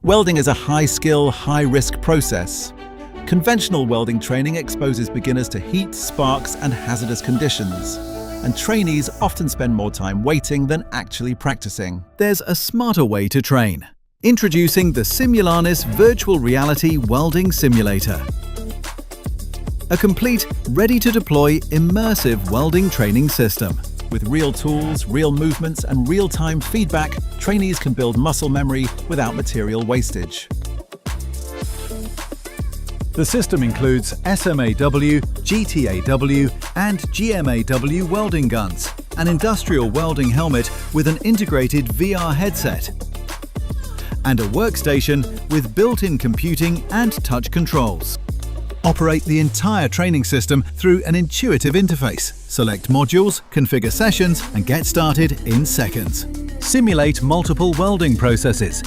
Welding is a high-skill, high-risk process. Conventional welding training exposes beginners to heat, sparks, and hazardous conditions, and trainees often spend more time waiting than actually practicing. There's a smarter way to train. Introducing the Simulanis Virtual Reality Welding Simulator. A complete, ready-to-deploy, immersive welding training system. With real tools, real movements, and real-time feedback, trainees can build muscle memory without material wastage. The system includes SMAW, GTAW, and GMAW welding guns, an industrial welding helmet with an integrated VR headset, and a workstation with built-in computing and touch controls. Operate the entire training system through an intuitive interface. Select modules, configure sessions, and get started in seconds. Simulate multiple welding processes.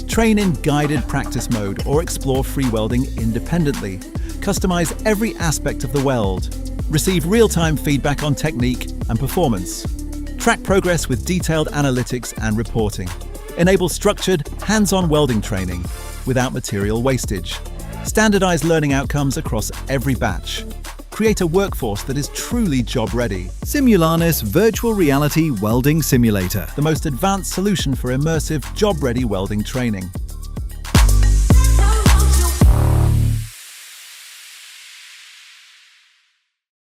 Train in guided practice mode or explore free welding independently. Customize every aspect of the weld. Receive real-time feedback on technique and performance. Track progress with detailed analytics and reporting. Enable structured, hands-on welding training without material wastage. Standardize learning outcomes across every batch. Create a workforce that is truly job-ready. Simulanis Virtual Reality Welding Simulator. The most advanced solution for immersive, job-ready welding training.